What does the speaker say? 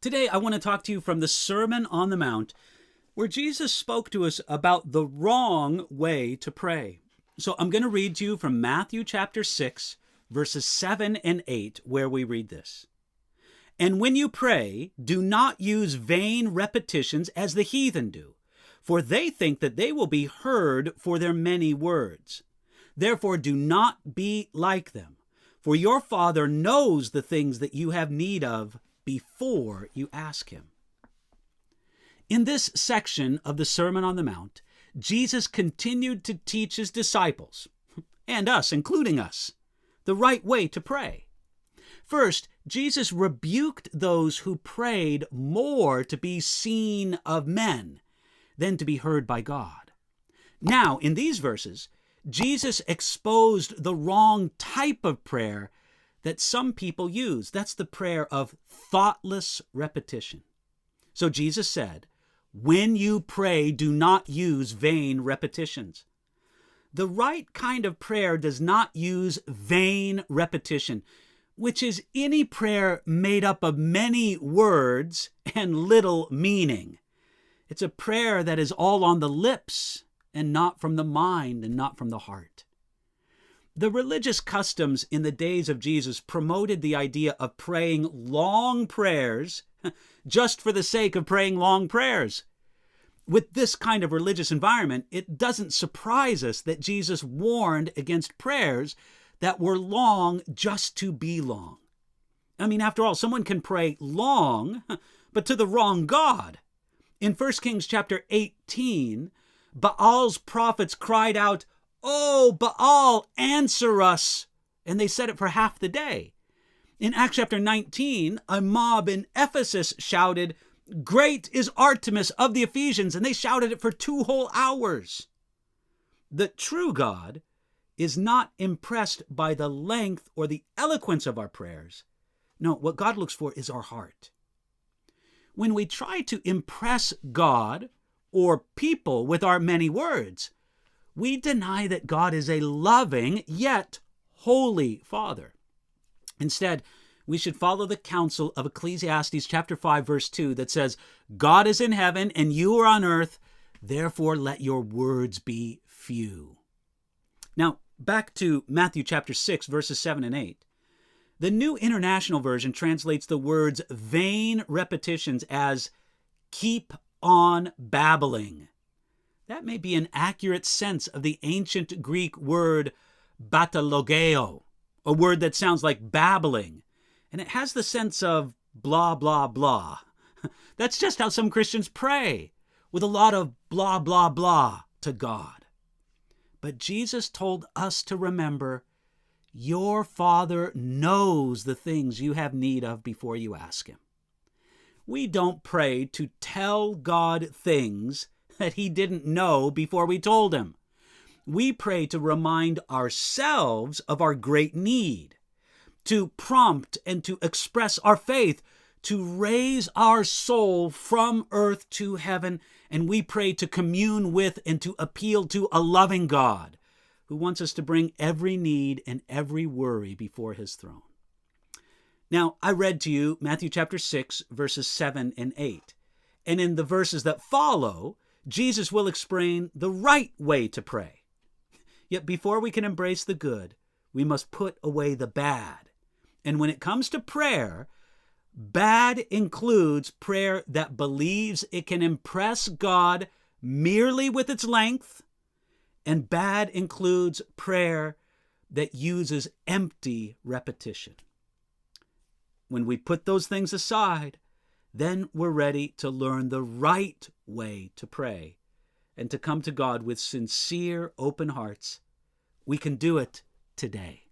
Today, I want to talk to you from the Sermon on the Mount, where Jesus spoke to us about the wrong way to pray. So I'm going to read to you from Matthew chapter 6, verses 7 and 8, where we read this. And when you pray, do not use vain repetitions as the heathen do, for they think that they will be heard for their many words. Therefore, do not be like them, for your Father knows the things that you have need of before you ask him. In this section of the Sermon on the Mount, Jesus continued to teach his disciples, and us, including us, the right way to pray. First, Jesus rebuked those who prayed more to be seen of men than to be heard by God. Now, in these verses, Jesus exposed the wrong type of prayer that some people use. That's the prayer of thoughtless repetition. So Jesus said, when you pray, do not use vain repetitions. The right kind of prayer does not use vain repetition, which is any prayer made up of many words and little meaning. It's a prayer that is all on the lips and not from the mind and not from the heart. The religious customs in the days of Jesus promoted the idea of praying long prayers just for the sake of praying long prayers. With this kind of religious environment, it doesn't surprise us that Jesus warned against prayers that were long just to be long. I mean, after all, someone can pray long, but to the wrong God. In 1 Kings chapter 18, Baal's prophets cried out, "Oh, Baal, answer us!" And they said it for half the day. In Acts chapter 19, a mob in Ephesus shouted, "Great is Artemis of the Ephesians," and they shouted it for 2 whole hours. The true God is not impressed by the length or the eloquence of our prayers. No, what God looks for is our heart. When we try to impress God or people with our many words, we deny that God is a loving yet holy Father. Instead, we should follow the counsel of Ecclesiastes chapter 5, verse 2 that says, God is in heaven and you are on earth, therefore let your words be few. Now, back to Matthew chapter 6, verses 7 and 8. The New International Version translates the words vain repetitions as keep on babbling. That may be an accurate sense of the ancient Greek word batalogeo, a word that sounds like babbling, and it has the sense of blah, blah, blah. That's just how some Christians pray, with a lot of blah, blah, blah to God. But Jesus told us to remember, your Father knows the things you have need of before you ask him. We don't pray to tell God things that he didn't know before we told him. We pray to remind ourselves of our great need, to prompt and to express our faith, to raise our soul from earth to heaven, and we pray to commune with and to appeal to a loving God who wants us to bring every need and every worry before his throne. Now, I read to you Matthew chapter 6, verses 7 and 8. And in the verses that follow, Jesus will explain the right way to pray. Yet before we can embrace the good, we must put away the bad. And when it comes to prayer, bad includes prayer that believes it can impress God merely with its length, and bad includes prayer that uses empty repetition. When we put those things aside, then we're ready to learn the right way to pray and to come to God with sincere, open hearts. We can do it today.